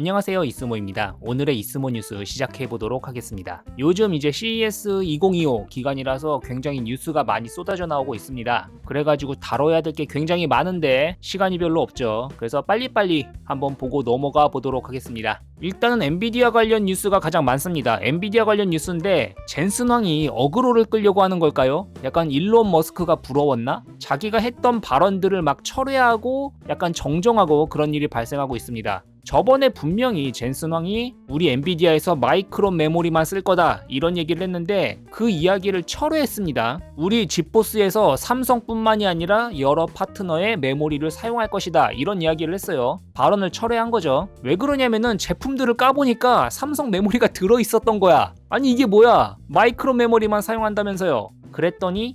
안녕하세요, 이스모입니다. 오늘의 이스모 뉴스 시작해보도록 하겠습니다. 요즘 이제 CES 2025 기간이라서 굉장히 뉴스가 많이 쏟아져 나오고 있습니다. 그래가지고 다뤄야 될 게 굉장히 많은데 시간이 별로 없죠. 그래서 빨리빨리 한번 보고 넘어가 보도록 하겠습니다. 일단은 엔비디아 관련 뉴스가 가장 많습니다. 엔비디아 관련 뉴스인데 젠슨 황이 어그로를 끌려고 하는 걸까요? 약간 일론 머스크가 부러웠나? 자기가 했던 발언들을 막 철회하고 약간 정정하고 그런 일이 발생하고 있습니다. 저번에 분명히 젠슨 황이 우리 엔비디아에서 마이크론 메모리만 쓸 거다 이런 얘기를 했는데 그 이야기를 철회했습니다. 우리 지포스에서 삼성뿐만이 아니라 여러 파트너의 메모리를 사용할 것이다 이런 이야기를 했어요. 발언을 철회한 거죠. 왜 그러냐면은 제품들을 까보니까 삼성 메모리가 들어있었던 거야. 아니 이게 뭐야? 마이크론 메모리만 사용한다면서요. 그랬더니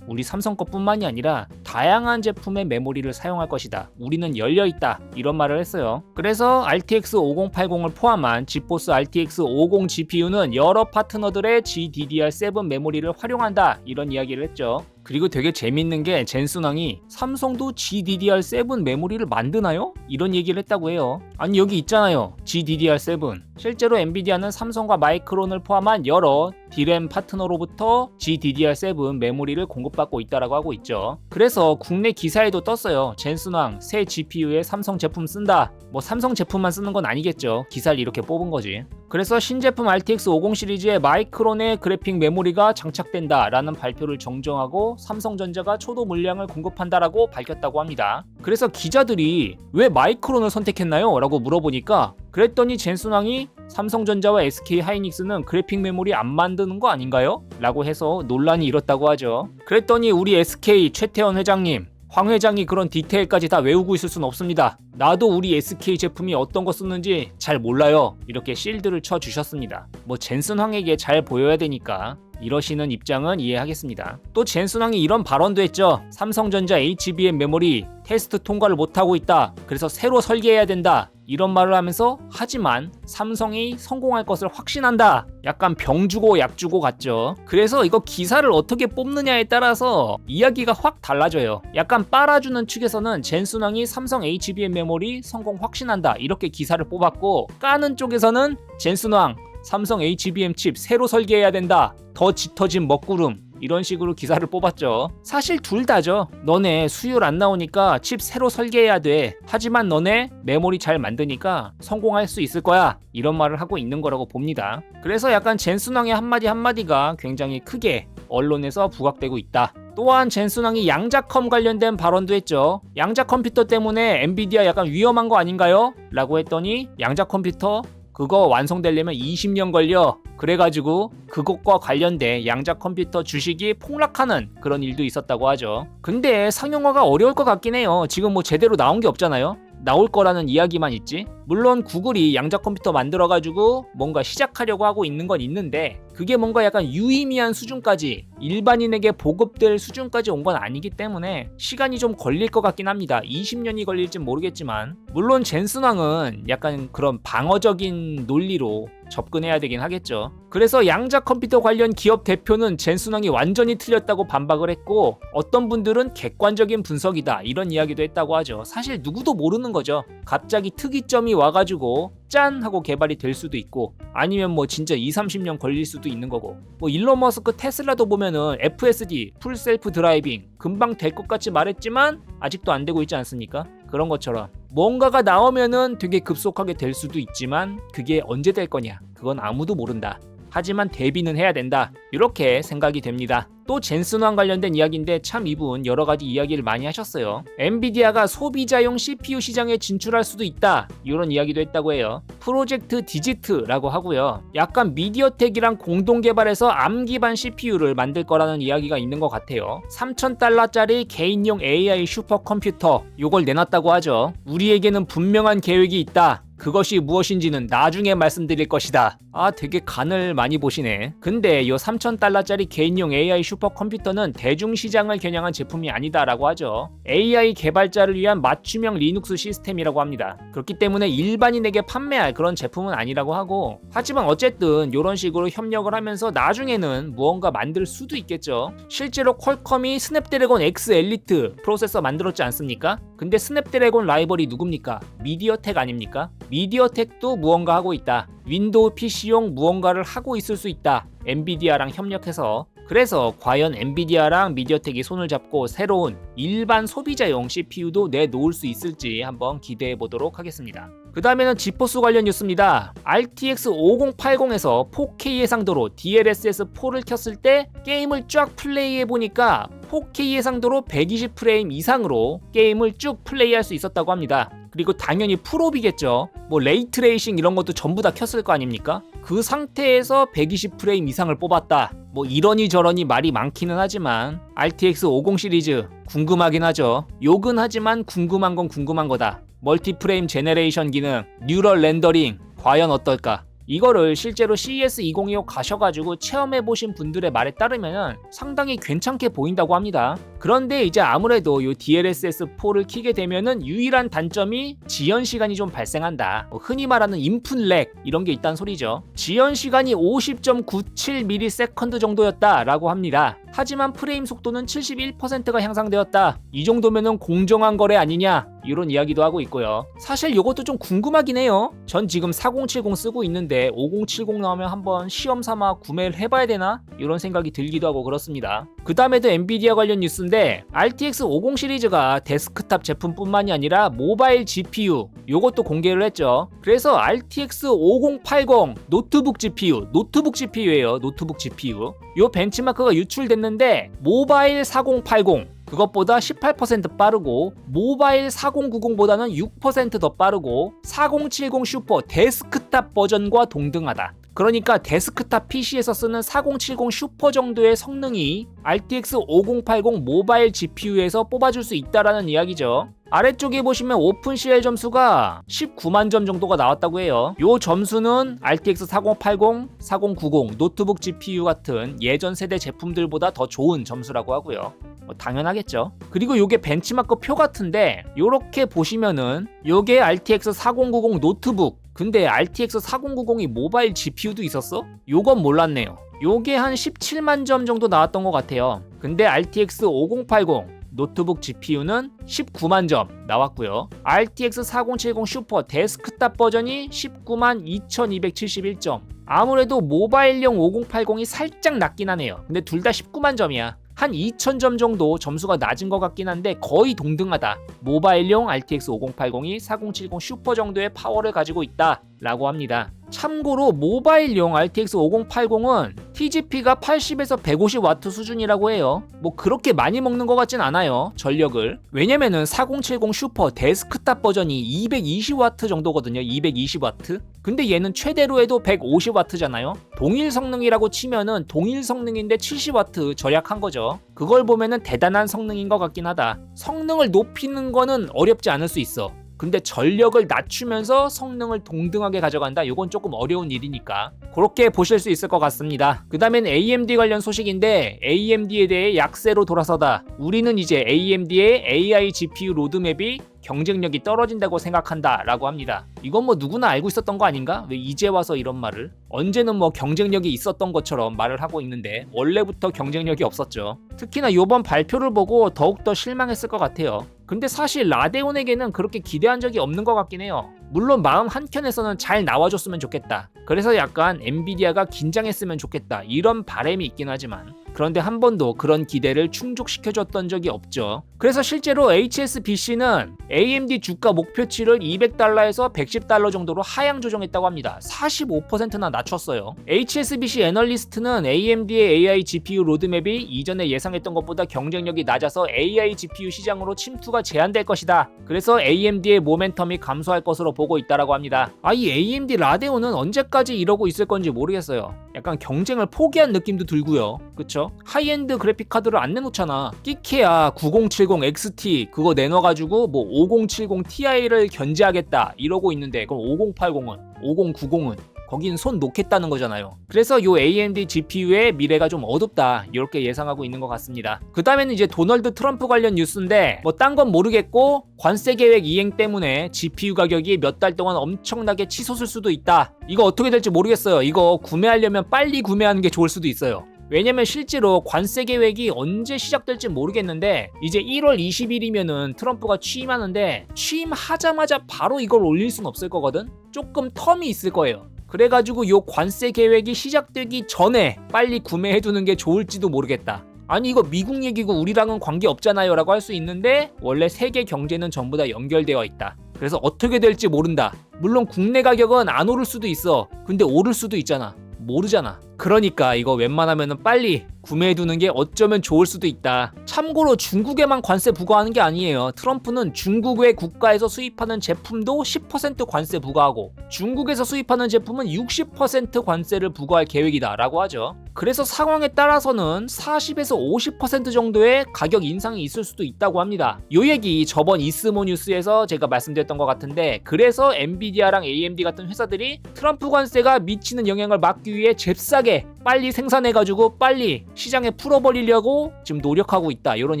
우리 삼성 것뿐만이 아니라 다양한 제품의 메모리를 사용할 것이다. 우리는 열려있다. 이런 말을 했어요. 그래서 RTX 5080을 포함한 지포스 RTX 50 GPU는 여러 파트너들의 GDDR7 메모리를 활용한다. 이런 이야기를 했죠. 그리고 되게 재밌는 게 젠슨 황이 삼성도 GDDR7 메모리를 만드나요? 이런 얘기를 했다고 해요. 아니 여기 있잖아요. GDDR7. 실제로 엔비디아는 삼성과 마이크론을 포함한 여러 D램 파트너로부터 GDDR7 메모리를 공급받고 있다라고 하고 있죠. 그래서 국내 기사에도 떴어요. 젠슨 황 새 GPU에 삼성 제품 쓴다. 뭐 삼성 제품만 쓰는 건 아니겠죠. 기사를 이렇게 뽑은 거지. 그래서 신제품 RTX 50 시리즈에 마이크론의 그래픽 메모리가 장착된다 라는 발표를 정정하고 삼성전자가 초도 물량을 공급한다라고 밝혔다고 합니다. 그래서 기자들이 왜 마이크론을 선택했나요? 라고 물어보니까 그랬더니 젠슨 황이 삼성전자와 SK 하이닉스는 그래픽 메모리 안 만드는 거 아닌가요? 라고 해서 논란이 일었다고 하죠. 그랬더니 우리 SK 최태원 회장님 황 회장이 그런 디테일까지 다 외우고 있을 순 없습니다. 나도 우리 SK 제품이 어떤 거 쓰는지 잘 몰라요. 이렇게 실드를 쳐주셨습니다. 뭐 젠슨 황에게 잘 보여야 되니까 이러시는 입장은 이해하겠습니다. 또 젠슨 황이 이런 발언도 했죠. 삼성전자 HBM 메모리 테스트 통과를 못하고 있다. 그래서 새로 설계해야 된다. 이런 말을 하면서 하지만 삼성이 성공할 것을 확신한다. 약간 병 주고 약 주고 같죠. 그래서 이거 기사를 어떻게 뽑느냐에 따라서 이야기가 확 달라져요. 약간 빨아주는 측에서는 젠슨 황이 삼성 HBM 메모리 성공 확신한다. 이렇게 기사를 뽑았고 까는 쪽에서는 젠슨 황 삼성 HBM 칩 새로 설계해야 된다. 더 짙어진 먹구름. 이런 식으로 기사를 뽑았죠. 사실 둘 다죠. 너네 수율 안 나오니까 칩 새로 설계해야 돼. 하지만 너네 메모리 잘 만드니까 성공할 수 있을 거야. 이런 말을 하고 있는 거라고 봅니다. 그래서 약간 젠슨 황의 한마디 한마디가 굉장히 크게 언론에서 부각되고 있다. 또한 젠슨 황이 양자컴 관련된 발언도 했죠. 양자 컴퓨터 때문에 엔비디아 약간 위험한 거 아닌가요? 라고 했더니 양자 컴퓨터 그거 완성되려면 20년 걸려. 그래가지고 그것과 관련된 양자 컴퓨터 주식이 폭락하는 그런 일도 있었다고 하죠. 근데 상용화가 어려울 것 같긴 해요. 지금 뭐 제대로 나온 게 없잖아요. 나올 거라는 이야기만 있지. 물론 구글이 양자 컴퓨터 만들어가지고 뭔가 시작하려고 하고 있는 건 있는데 그게 뭔가 약간 유의미한 수준까지 일반인에게 보급될 수준까지 온 건 아니기 때문에 시간이 좀 걸릴 것 같긴 합니다. 20년이 걸릴진 모르겠지만 물론 젠슨 황은 약간 그런 방어적인 논리로 접근해야 되긴 하겠죠. 그래서 양자 컴퓨터 관련 기업 대표는 젠슨 황이 완전히 틀렸다고 반박을 했고 어떤 분들은 객관적인 분석이다 이런 이야기도 했다고 하죠. 사실 누구도 모르는 거죠. 갑자기 특이점이 와가지고 짠 하고 개발이 될 수도 있고 아니면 뭐 진짜 20-30년 걸릴 수도 있는 거고 뭐 일론 머스크 테슬라도 보면은 FSD 풀 셀프 드라이빙 금방 될 것 같이 말했지만 아직도 안 되고 있지 않습니까? 그런 것처럼 뭔가가 나오면은 되게 급속하게 될 수도 있지만 그게 언제 될 거냐 그건 아무도 모른다. 하지만 대비는 해야 된다. 이렇게 생각이 됩니다. 또 젠슨 황 관련된 이야기인데 참 이분 여러가지 이야기를 많이 하셨어요. 엔비디아가 소비자용 CPU 시장에 진출할 수도 있다. 이런 이야기도 했다고 해요. 프로젝트 디지트라고 하고요. 약간 미디어텍이랑 공동 개발해서 ARM 기반 CPU를 만들 거라는 이야기가 있는 것 같아요. $3,000짜리 개인용 AI 슈퍼컴퓨터 요걸 내놨다고 하죠. 우리에게는 분명한 계획이 있다. 그것이 무엇인지는 나중에 말씀드릴 것이다. 되게 간을 많이 보시네. 근데 이 $3,000짜리 개인용 AI 슈퍼컴퓨터는 대중시장을 겨냥한 제품이 아니다라고 하죠. AI 개발자를 위한 맞춤형 리눅스 시스템이라고 합니다. 그렇기 때문에 일반인에게 판매할 그런 제품은 아니라고 하고 하지만 어쨌든 이런 식으로 협력을 하면서 나중에는 무언가 만들 수도 있겠죠. 실제로 퀄컴이 스냅드래곤 X 엘리트 프로세서 만들었지 않습니까? 근데 스냅드래곤 라이벌이 누굽니까? 미디어텍 아닙니까? 미디어텍도 무언가 하고 있다. 윈도우 PC용 무언가를 하고 있을 수 있다. 엔비디아랑 협력해서. 그래서 과연 엔비디아랑 미디어텍이 손을 잡고 새로운 일반 소비자용 CPU도 내놓을 수 있을지 한번 기대해 보도록 하겠습니다. 그 다음에는 지포스 관련 뉴스입니다. RTX 5080에서 4K 해상도로 DLSS4를 켰을 때 게임을 쫙 플레이해 보니까 4K 해상도로 120프레임 이상으로 게임을 쭉 플레이할 수 있었다고 합니다. 그리고 당연히 풀옵이겠죠. 뭐 레이트레이싱 이런 것도 전부 다 켰을 거 아닙니까? 그 상태에서 120프레임 이상을 뽑았다. 뭐 이러니 저러니 말이 많기는 하지만 RTX 50 시리즈 궁금하긴 하죠. 욕은 하지만 궁금한 건 궁금한 거다. 멀티프레임 제네레이션 기능, 뉴럴 렌더링 과연 어떨까? 이거를 실제로 CES 2025 가셔가지고 체험해보신 분들의 말에 따르면 상당히 괜찮게 보인다고 합니다. 그런데 이제 아무래도 이 DLSS4를 키게 되면은 유일한 단점이 지연 시간이 좀 발생한다. 흔히 말하는 인풋 렉 이런 게 있다는 소리죠. 지연 시간이 50.97ms 정도였다라고 합니다. 하지만 프레임 속도는 71%가 향상되었다. 이 정도면은 공정한 거래 아니냐? 이런 이야기도 하고 있고요. 사실 이것도 좀 궁금하긴 해요. 전 지금 4070 쓰고 있는데 5070 나오면 한번 시험 삼아 구매를 해봐야 되나? 이런 생각이 들기도 하고 그렇습니다. 그 다음에도 엔비디아 관련 뉴스인데 RTX 50 시리즈가 데스크탑 제품뿐만이 아니라 모바일 GPU 요것도 공개를 했죠. 그래서 RTX 5080 노트북 GPU예요. 노트북 GPU. 요 벤치마크가 유출됐는데 모바일 4080 그것보다 18% 빠르고 모바일 4090보다는 6% 더 빠르고 4070 슈퍼 데스크탑 버전과 동등하다. 그러니까 데스크탑 PC에서 쓰는 4070 슈퍼 정도의 성능이 RTX 5080 모바일 GPU에서 뽑아줄 수 있다라는 이야기죠. 아래쪽에 보시면 오픈CL 점수가 19만 점 정도가 나왔다고 해요. 요 점수는 RTX 4080, 4090 노트북 GPU 같은 예전 세대 제품들보다 더 좋은 점수라고 하고요. 당연하겠죠. 그리고 요게 벤치마크 표 같은데 요렇게 보시면은 요게 RTX 4090 노트북 근데 RTX 4090이 모바일 GPU도 있었어? 요건 몰랐네요. 요게 한 17만 점 정도 나왔던 것 같아요. 근데 RTX 5080 노트북 GPU는 19만 점 나왔고요. RTX 4070 슈퍼 데스크탑 버전이 19만 2271점. 아무래도 모바일용 5080이 살짝 낮긴 하네요. 근데 둘 다 19만 점이야. 한 2000점 정도 점수가 낮은 것 같긴 한데 거의 동등하다. 모바일용 RTX 5080이 4070 슈퍼 정도의 파워를 가지고 있다 라고 합니다. 참고로 모바일용 RTX 5080은 TGP가 80에서 150W 수준이라고 해요. 뭐 그렇게 많이 먹는 것 같진 않아요, 전력을. 왜냐면은 4070 슈퍼 데스크탑 버전이 220W 정도거든요. 220W. 근데 얘는 최대로 해도 150W잖아요. 동일 성능이라고 치면은 동일 성능인데 70W 절약한 거죠. 그걸 보면은 대단한 성능인 것 같긴 하다. 성능을 높이는 거는 어렵지 않을 수 있어. 근데 전력을 낮추면서 성능을 동등하게 가져간다? 이건 조금 어려운 일이니까 그렇게 보실 수 있을 것 같습니다. 그 다음엔 AMD 관련 소식인데 AMD에 대해 약세로 돌아서다. 우리는 이제 AMD의 AI GPU 로드맵이 경쟁력이 떨어진다고 생각한다 라고 합니다. 이건 뭐 누구나 알고 있었던 거 아닌가? 왜 이제 와서 이런 말을? 언제는 뭐 경쟁력이 있었던 것처럼 말을 하고 있는데 원래부터 경쟁력이 없었죠. 특히나 이번 발표를 보고 더욱더 실망했을 것 같아요. 근데 사실 라데온에게는 그렇게 기대한 적이 없는 것 같긴 해요. 물론 마음 한켠에서는 잘 나와줬으면 좋겠다. 그래서 약간 엔비디아가 긴장했으면 좋겠다. 이런 바람이 있긴 하지만 그런데 한 번도 그런 기대를 충족시켜줬던 적이 없죠. 그래서 실제로 HSBC는 AMD 주가 목표치를 $200에서 $110 정도로 하향 조정했다고 합니다. 45%나 낮췄어요. HSBC 애널리스트는 AMD의 AI GPU 로드맵이 이전에 예상했던 것보다 경쟁력이 낮아서 AI GPU 시장으로 침투가 제한될 것이다. 그래서 AMD의 모멘텀이 감소할 것으로 보고 있다라고 합니다. 이 AMD 라데온은 언제까지 이러고 있을 건지 모르겠어요. 약간 경쟁을 포기한 느낌도 들고요. 그쵸? 하이엔드 그래픽 카드를 안 내놓잖아. 끼케야 9070 XT 그거 내놔가지고 뭐 5070 Ti를 견제하겠다 이러고 있는데 그럼 5080은 5090은 거긴 손 놓겠다는 거잖아요. 그래서 요 AMD GPU의 미래가 좀 어둡다 이렇게 예상하고 있는 것 같습니다. 그 다음에는 이제 도널드 트럼프 관련 뉴스인데 뭐 딴 건 모르겠고 관세 계획 이행 때문에 GPU 가격이 몇 달 동안 엄청나게 치솟을 수도 있다. 이거 어떻게 될지 모르겠어요. 이거 구매하려면 빨리 구매하는 게 좋을 수도 있어요. 왜냐면 실제로 관세 계획이 언제 시작될지 모르겠는데 이제 1월 20일이면은 트럼프가 취임하는데 취임하자마자 바로 이걸 올릴 순 없을 거거든. 조금 텀이 있을 거예요. 그래가지고 요 관세 계획이 시작되기 전에 빨리 구매해두는 게 좋을지도 모르겠다. 아니 이거 미국 얘기고 우리랑은 관계없잖아요 라고 할 수 있는데 원래 세계 경제는 전부 다 연결되어 있다. 그래서 어떻게 될지 모른다. 물론 국내 가격은 안 오를 수도 있어. 근데 오를 수도 있잖아. 모르잖아. 그러니까 이거 웬만하면 빨리 구매해두는 게 어쩌면 좋을 수도 있다. 참고로 중국에만 관세 부과하는 게 아니에요. 트럼프는 중국 외 국가에서 수입하는 제품도 10% 관세 부과하고 중국에서 수입하는 제품은 60% 관세를 부과할 계획이다 라고 하죠. 그래서 상황에 따라서는 40에서 50% 정도의 가격 인상이 있을 수도 있다고 합니다. 요 얘기 저번 이스모 뉴스에서 제가 말씀드렸던 것 같은데 그래서 엔비디아랑 AMD 같은 회사들이 트럼프 관세가 미치는 영향을 막기 위해 잽싸게 빨리 생산해가지고 빨리 시장에 풀어버리려고 지금 노력하고 있다 이런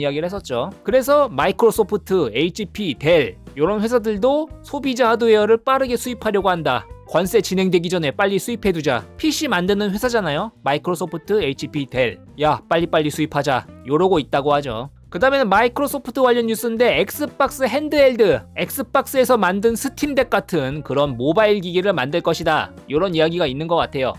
이야기를 했었죠. 그래서 마이크로소프트, HP, 델 이런 회사들도 소비자 하드웨어를 빠르게 수입하려고 한다. 관세 진행되기 전에 빨리 수입해두자. PC 만드는 회사잖아요. 마이크로소프트, HP, 델. 야 빨리빨리 수입하자. 이러고 있다고 하죠. 그 다음에는 마이크로소프트 관련 뉴스인데 엑스박스 핸드헬드, 엑스박스에서 만든 스팀덱 같은 그런 모바일 기기를 만들 것이다. 이런 이야기가 있는 것 같아요.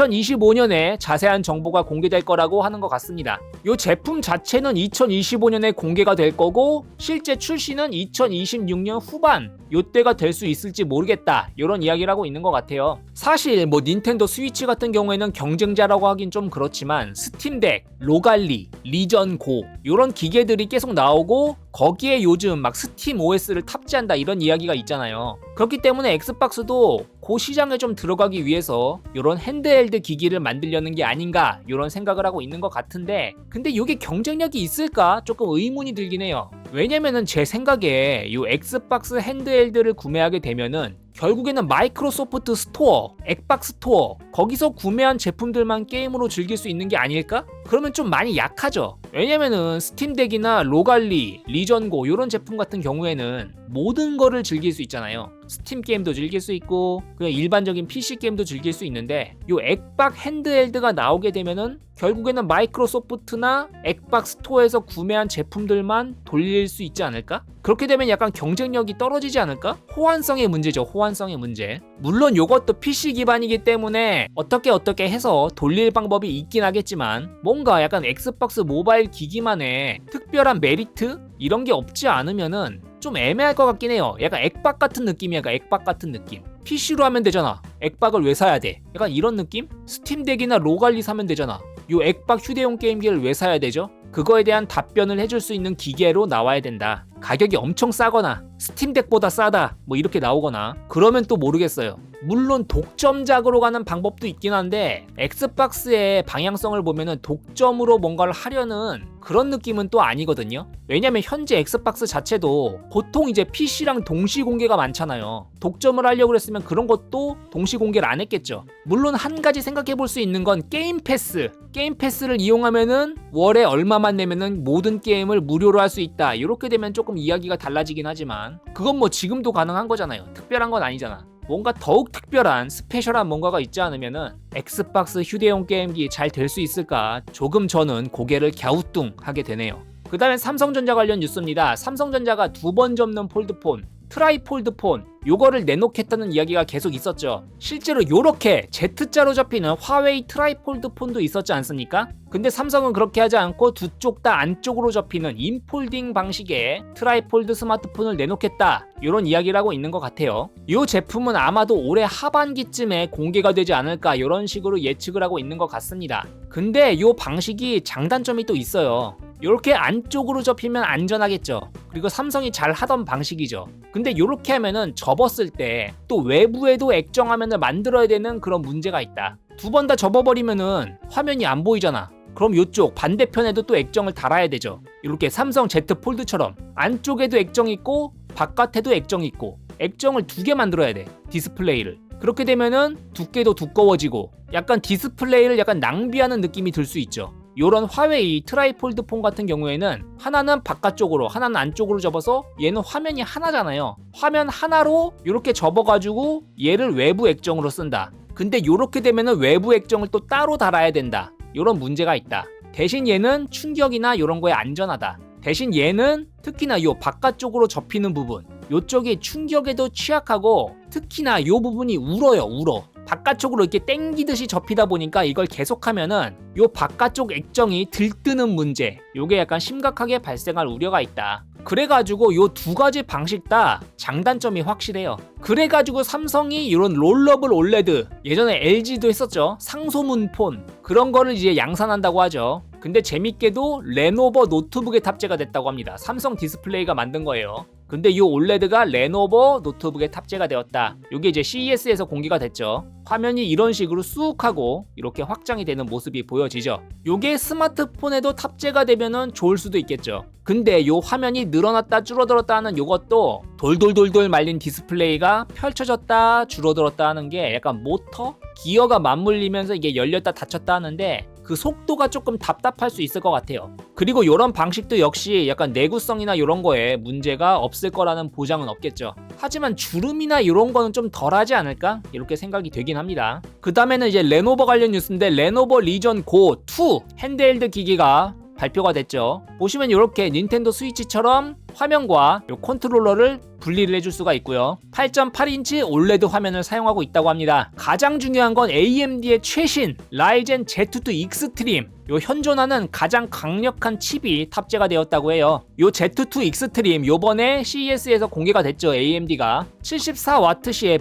2025년에 자세한 정보가 공개될 거라고 하는 것 같습니다. 이 제품 자체는 2025년에 공개가 될 거고 실제 출시는 2026년 후반 요때가 될 수 있을지 모르겠다 이런 이야기를 하고 있는 것 같아요. 사실 뭐 닌텐도 스위치 같은 경우에는 경쟁자라고 하긴 좀 그렇지만 스팀덱, 로갈리, 리전고 이런 기계들이 계속 나오고 거기에 요즘 막 스팀 OS를 탑재한다 이런 이야기가 있잖아요. 그렇기 때문에 엑스박스도 그 시장에 좀 들어가기 위해서 이런 핸드헬드 기기를 만들려는 게 아닌가 이런 생각을 하고 있는 것 같은데 근데 이게 경쟁력이 있을까 조금 의문이 들긴 해요. 왜냐면은 제 생각에 이 엑스박스 핸드헬드를 구매하게 되면은 결국에는 마이크로소프트 스토어, 엑박스 스토어 거기서 구매한 제품들만 게임으로 즐길 수 있는 게 아닐까? 그러면 좀 많이 약하죠. 왜냐면은 스팀덱이나 로갈리, 리전고 이런 제품 같은 경우에는 모든 거를 즐길 수 있잖아요. 스팀 게임도 즐길 수 있고 그냥 일반적인 PC 게임도 즐길 수 있는데 요 엑박 핸드헬드가 나오게 되면은 결국에는 마이크로소프트나 엑박 스토어에서 구매한 제품들만 돌릴 수 있지 않을까? 그렇게 되면 약간 경쟁력이 떨어지지 않을까? 호환성의 문제죠. 호환성의 문제. 물론 요것도 PC 기반이기 때문에 어떻게 해서 돌릴 방법이 있긴 하겠지만 뭔가 약간 엑스박스 모바일 기기만의 특별한 메리트? 이런 게 없지 않으면은 좀 애매할 것 같긴 해요. 약간 엑박 같은 느낌이야. 약간 엑박 같은 느낌. PC로 하면 되잖아. 엑박을 왜 사야 돼? 약간 이런 느낌? 스팀덱이나 로갈리 사면 되잖아. 요 엑박 휴대용 게임기를 왜 사야 되죠? 그거에 대한 답변을 해줄 수 있는 기계로 나와야 된다. 가격이 엄청 싸거나 스팀덱보다 싸다 뭐 이렇게 나오거나 그러면 또 모르겠어요. 물론 독점작으로 가는 방법도 있긴 한데 엑스박스의 방향성을 보면은 독점으로 뭔가를 하려는 그런 느낌은 또 아니거든요. 왜냐면 현재 엑스박스 자체도 보통 이제 PC랑 동시 공개가 많잖아요. 독점을 하려고 했으면 그런 것도 동시 공개를 안 했겠죠. 물론 한 가지 생각해 볼 수 있는 건 게임 패스를 이용하면은 월에 얼마만 내면은 모든 게임을 무료로 할 수 있다. 이렇게 되면 조금 이야기가 달라지긴 하지만 그건 뭐 지금도 가능한 거잖아요. 특별한 건 아니잖아. 뭔가 더욱 특별한 스페셜한 뭔가가 있지 않으면은 엑스박스 휴대용 게임기 잘 될 수 있을까 조금 저는 고개를 갸우뚱하게 되네요. 그 다음에 삼성전자 관련 뉴스입니다. 삼성전자가 2번 접는 폴드폰 트라이폴드폰 요거를 내놓겠다는 이야기가 계속 있었죠. 실제로 요렇게 Z자로 접히는 화웨이 트라이폴드 폰도 있었지 않습니까? 근데 삼성은 그렇게 하지 않고 두 쪽 다 안쪽으로 접히는 인폴딩 방식의 트라이폴드 스마트폰을 내놓겠다 이런 이야기를 하고 있는 것 같아요. 이 제품은 아마도 올해 하반기쯤에 공개가 되지 않을까 이런 식으로 예측을 하고 있는 것 같습니다. 근데 이 방식이 장단점이 또 있어요. 이렇게 안쪽으로 접히면 안전하겠죠. 그리고 삼성이 잘 하던 방식이죠. 근데 이렇게 하면은 접었을 때 또 외부에도 액정 화면을 만들어야 되는 그런 문제가 있다. 두 번 다 접어버리면은 화면이 안 보이잖아. 그럼 이쪽 반대편에도 또 액정을 달아야 되죠. 이렇게 삼성 Z 폴드처럼 안쪽에도 액정 있고 바깥에도 액정 있고 액정을 2개 만들어야 돼. 디스플레이를. 그렇게 되면은 두께도 두꺼워지고 약간 디스플레이를 약간 낭비하는 느낌이 들 수 있죠. 요런 화웨이 트라이폴드 폰 같은 경우에는 하나는 바깥쪽으로 하나는 안쪽으로 접어서 얘는 화면이 하나잖아요. 화면 하나로 이렇게 접어가지고 얘를 외부 액정으로 쓴다. 근데 요렇게 되면은 외부 액정을 또 따로 달아야 된다. 이런 문제가 있다. 대신 얘는 충격이나 이런 거에 안전하다. 대신 얘는 특히나 요 바깥쪽으로 접히는 부분, 요쪽이 충격에도 취약하고 특히나 요 부분이 울어. 바깥쪽으로 이렇게 땡기듯이 접히다 보니까 이걸 계속하면은 요 바깥쪽 액정이 들뜨는 문제, 요게 약간 심각하게 발생할 우려가 있다. 그래가지고 요 두 가지 방식 다 장단점이 확실해요. 그래가지고 삼성이 이런 롤러블 올레드, 예전에 LG도 했었죠. 상소문 폰, 그런 거를 이제 양산한다고 하죠. 근데 재밌게도 레노버 노트북에 탑재가 됐다고 합니다. 삼성 디스플레이가 만든 거예요. 근데 이 올레드가 레노버 노트북에 탑재가 되었다. 이게 이제 CES에서 공개가 됐죠. 화면이 이런 식으로 쑥 하고 이렇게 확장이 되는 모습이 보여지죠. 이게 스마트폰에도 탑재가 되면은 좋을 수도 있겠죠. 근데 이 화면이 늘어났다 줄어들었다 하는 이것도 돌돌돌돌 말린 디스플레이가 펼쳐졌다 줄어들었다 하는 게 약간 모터? 기어가 맞물리면서 이게 열렸다 닫혔다 하는데 그 속도가 조금 답답할 수 있을 것 같아요. 그리고 이런 방식도 역시 약간 내구성이나 이런 거에 문제가 없을 거라는 보장은 없겠죠. 하지만 주름이나 이런 거는 좀 덜하지 않을까? 이렇게 생각이 되긴 합니다. 그 다음에는 이제 레노버 관련 뉴스인데 레노버 리전 고 2 핸드헬드 기기가 발표가 됐죠. 보시면 이렇게 닌텐도 스위치처럼 화면과 요 컨트롤러를 분리를 해줄 수가 있고요. 8.8인치 올레드 화면을 사용하고 있다고 합니다. 가장 중요한 건 AMD의 최신 라이젠 Z2 익스트림, 요 현존하는 가장 강력한 칩이 탑재가 되었다고 해요. 요 Z2 익스트림 요번에 CES에서 공개가 됐죠. AMD가 74W시의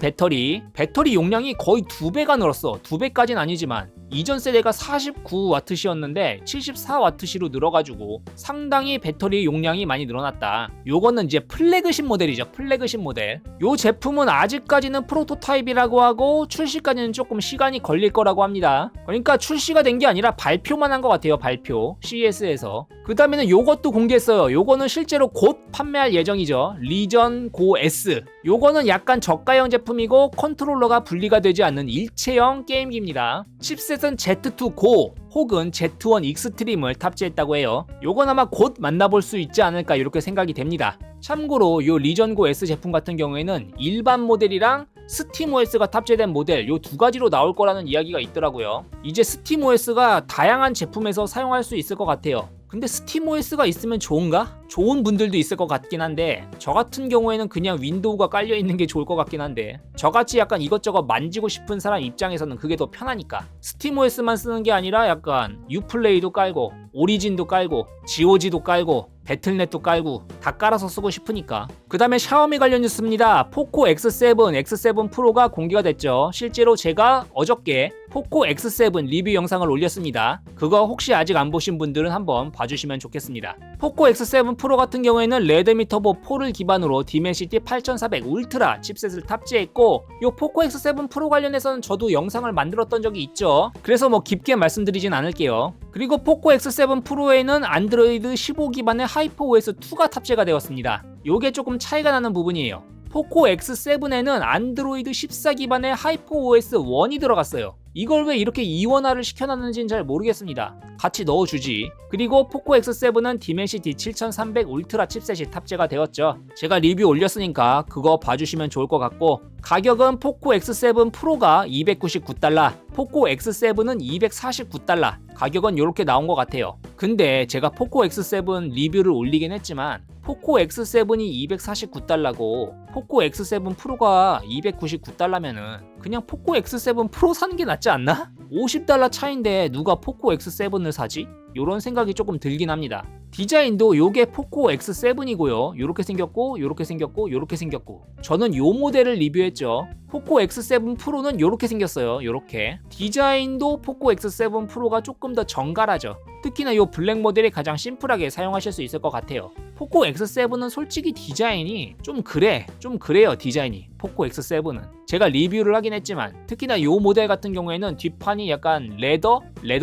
배터리 용량이 거의 2배가 늘었어. 2배까지는 아니지만 이전 세대가 49W시였는데 74W시로 늘어가지고 상당히 배터리 용량이 많이 늘어났다. 요거는 이제 플래그십 모델이죠. 플래그십 모델. 요 제품은 아직까지는 프로토타입이라고 하고 출시까지는 조금 시간이 걸릴 거라고 합니다. 그러니까 출시가 된 게 아니라 발표만 한 것 같아요. 발표 CES에서. 그 다음에는 요것도 공개했어요. 요거는 실제로 곧 판매할 예정이죠. 리전 고 S. 요거는 약간 저가형 제품이고 컨트롤러가 분리가 되지 않는 일체형 게임기입니다. 칩셋은 Z2 고 혹은 Z1 익스트림을 탑재했다고 해요. 요건 아마 곧 만나볼 수 있지 않을까 이렇게 생각이 됩니다. 참고로 요 리전 고 S 제품 같은 경우에는 일반 모델이랑 스팀OS가 탑재된 모델 요 두 가지로 나올 거라는 이야기가 있더라고요. 이제 스팀OS가 다양한 제품에서 사용할 수 있을 것 같아요. 근데 스팀OS가 있으면 좋은가? 좋은 분들도 있을 것 같긴 한데 저 같은 경우에는 그냥 윈도우가 깔려있는 게 좋을 것 같긴 한데 저같이 약간 이것저것 만지고 싶은 사람 입장에서는 그게 더 편하니까 스팀OS만 쓰는 게 아니라 약간 유플레이도 깔고 오리진도 깔고 GOG도 깔고 배틀넷도 깔고 다 깔아서 쓰고 싶으니까. 그 다음에 샤오미 관련 뉴스입니다. 포코 X7, X7 프로가 공개가 됐죠. 실제로 제가 어저께 포코 X7 리뷰 영상을 올렸습니다. 그거 혹시 아직 안 보신 분들은 한번 봐주시면 좋겠습니다. 포코 X7 프로 같은 경우에는 레드미 터보 4를 기반으로 디멘시티 8400 울트라 칩셋을 탑재했고 요 포코 X7 프로 관련해서는 저도 영상을 만들었던 적이 있죠. 그래서 뭐 깊게 말씀드리진 않을게요. 그리고 포코 X7 프로에는 안드로이드 15 기반의 하이퍼OS2가 탑재가 되었습니다. 요게 조금 차이가 나는 부분이에요. 포코 X7에는 안드로이드 14 기반의 하이퍼OS1이 들어갔어요. 이걸 왜 이렇게 이원화를 시켜놨는지는 잘 모르겠습니다. 같이 넣어주지. 그리고 포코 X7은 디멘시티 7300 울트라 칩셋이 탑재가 되었죠. 제가 리뷰 올렸으니까 그거 봐주시면 좋을 것 같고 가격은 포코 X7 프로가 $299, 포코 X7은 $249. 가격은 이렇게 나온 것 같아요. 근데 제가 포코 X7 리뷰를 올리긴 했지만 포코 X7이 $249고 포코 X7 프로가 $299면은 그냥 포코 X7 프로 사는 게 낫지 않나? $50 차인데 누가 포코 X7을 사지? 요런 생각이 조금 들긴 합니다. 디자인도 요게 포코 X7이고요. 요렇게 생겼고 요렇게 생겼고 요렇게 생겼고 저는 요 모델을 리뷰했죠. 포코 X7 프로는 요렇게 생겼어요. 요렇게 디자인도 포코 X7 프로가 조금 더 정갈하죠. 특히나 요 블랙 모델이 가장 심플하게 사용하실 수 있을 것 같아요. 포코 X7은 솔직히 디자인이 좀 그래요. 디자인이 포코 X7은 제가 리뷰를 하긴 했지만 특히나 요 모델 같은 경우에는 뒷판이 약간 레더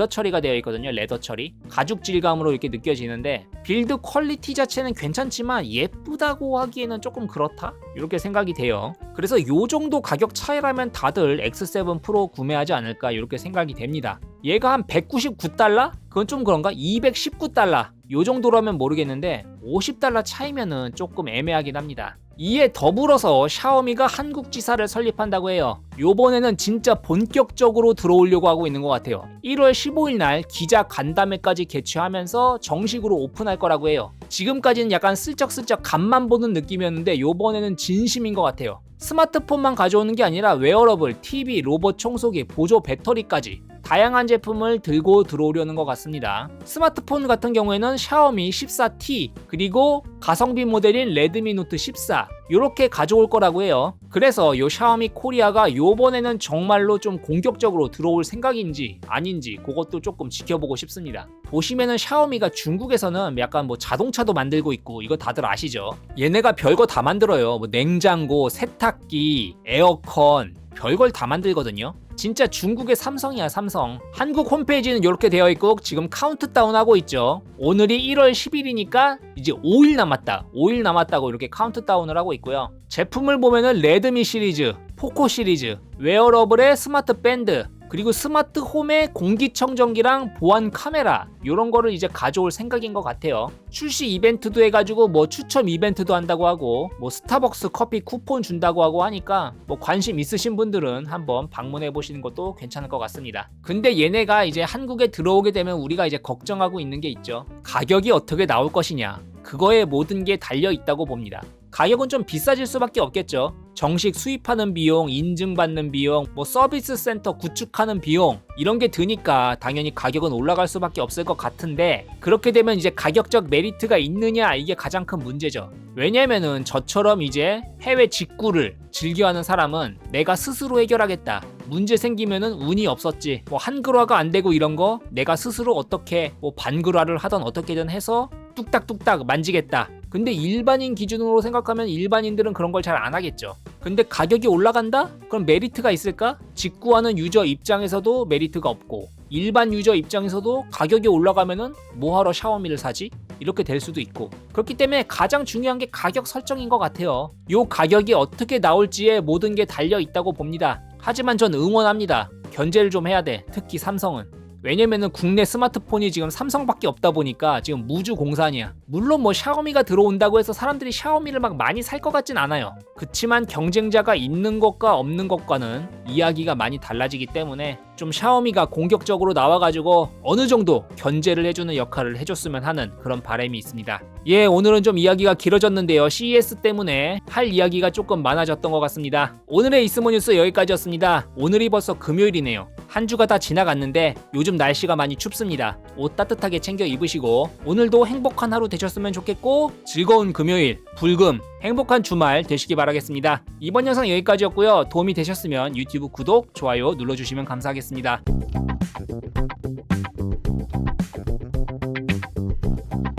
처리가 되어 있거든요. 레더 처리 가죽 질감으로 이렇게 느껴지는데 빌드 퀄리티 자체는 괜찮지만 예쁘다고 하기에는 조금 그렇다? 이렇게 생각이 돼요. 그래서 요 정도 가격 차이라면 다들 X7 프로 구매하지 않을까 이렇게 생각이 됩니다. 얘가 한 $199? 그건 좀 그런가? $219 요 정도라면 모르겠는데 $50 차이면은 조금 애매하긴 합니다. 이에 더불어서 샤오미가 한국 지사를 설립한다고 해요. 요번에는 진짜 본격적으로 들어오려고 하고 있는 것 같아요. 1월 15일 날 기자 간담회까지 개최하면서 정식으로 오픈할 거라고 해요. 지금까지는 약간 슬쩍슬쩍 간만 보는 느낌이었는데 요번에는 진심인 것 같아요. 스마트폰만 가져오는 게 아니라 웨어러블, TV, 로봇 청소기, 보조 배터리까지 다양한 제품을 들고 들어오려는 것 같습니다. 스마트폰 같은 경우에는 샤오미 14T 그리고 가성비 모델인 레드미 노트 14 이렇게 가져올 거라고 해요. 그래서 요 샤오미 코리아가 요번에는 정말로 좀 공격적으로 들어올 생각인지 아닌지 그것도 조금 지켜보고 싶습니다. 보시면은 샤오미가 중국에서는 약간 뭐 자동차도 만들고 있고 이거 다들 아시죠? 얘네가 별거 다 만들어요. 뭐 냉장고, 세탁기, 에어컨 별걸 다 만들거든요. 진짜 중국의 삼성이야 삼성. 한국 홈페이지는 이렇게 되어 있고 지금 카운트다운 하고 있죠. 오늘이 1월 10일이니까 이제 5일 남았다. 5일 남았다고 이렇게 카운트다운을 하고 있고요. 제품을 보면은 레드미 시리즈, 포코 시리즈, 웨어러블의 스마트 밴드 그리고 스마트 홈의 공기청정기랑 보안 카메라 이런 거를 이제 가져올 생각인 것 같아요. 출시 이벤트도 해가지고 뭐 추첨 이벤트도 한다고 하고 뭐 스타벅스 커피 쿠폰 준다고 하고 하니까 뭐 관심 있으신 분들은 한번 방문해 보시는 것도 괜찮을 것 같습니다. 근데 얘네가 이제 한국에 들어오게 되면 우리가 이제 걱정하고 있는 게 있죠. 가격이 어떻게 나올 것이냐. 그거에 모든 게 달려 있다고 봅니다. 가격은 좀 비싸질 수밖에 없겠죠. 정식 수입하는 비용, 인증받는 비용, 뭐 서비스 센터 구축하는 비용 이런 게 드니까 당연히 가격은 올라갈 수밖에 없을 것 같은데 그렇게 되면 이제 가격적 메리트가 있느냐 이게 가장 큰 문제죠. 왜냐면은 저처럼 이제 해외 직구를 즐겨하는 사람은 내가 스스로 해결하겠다. 문제 생기면은 운이 없었지. 뭐 한글화가 안 되고 이런 거 내가 스스로 어떻게 뭐 반글화를 하던 어떻게든 해서 뚝딱뚝딱 만지겠다. 근데 일반인 기준으로 생각하면 일반인들은 그런 걸 잘 안 하겠죠. 근데 가격이 올라간다? 그럼 메리트가 있을까? 직구하는 유저 입장에서도 메리트가 없고 일반 유저 입장에서도 가격이 올라가면은 뭐하러 샤오미를 사지? 이렇게 될 수도 있고 그렇기 때문에 가장 중요한 게 가격 설정인 것 같아요. 요 가격이 어떻게 나올지에 모든 게 달려 있다고 봅니다. 하지만 전 응원합니다. 견제를 좀 해야 돼. 특히 삼성은. 왜냐면은 국내 스마트폰이 지금 삼성밖에 없다 보니까 지금 무주공산이야. 물론 뭐 샤오미가 들어온다고 해서 사람들이 샤오미를 막 많이 살 것 같진 않아요. 그치만 경쟁자가 있는 것과 없는 것과는 이야기가 많이 달라지기 때문에 좀 샤오미가 공격적으로 나와가지고 어느 정도 견제를 해주는 역할을 해줬으면 하는 그런 바람이 있습니다. 예, 오늘은 좀 이야기가 길어졌는데요. CES 때문에 할 이야기가 조금 많아졌던 것 같습니다. 오늘의 이스모 뉴스 여기까지였습니다. 오늘이 벌써 금요일이네요. 한 주가 다 지나갔는데 요즘 날씨가 많이 춥습니다. 옷 따뜻하게 챙겨 입으시고 오늘도 행복한 하루 되셨으면 좋겠고 즐거운 금요일, 불금, 행복한 주말 되시기 바라겠습니다. 이번 영상 여기까지였고요. 도움이 되셨으면 유튜브 구독, 좋아요 눌러주시면 감사하겠습니다.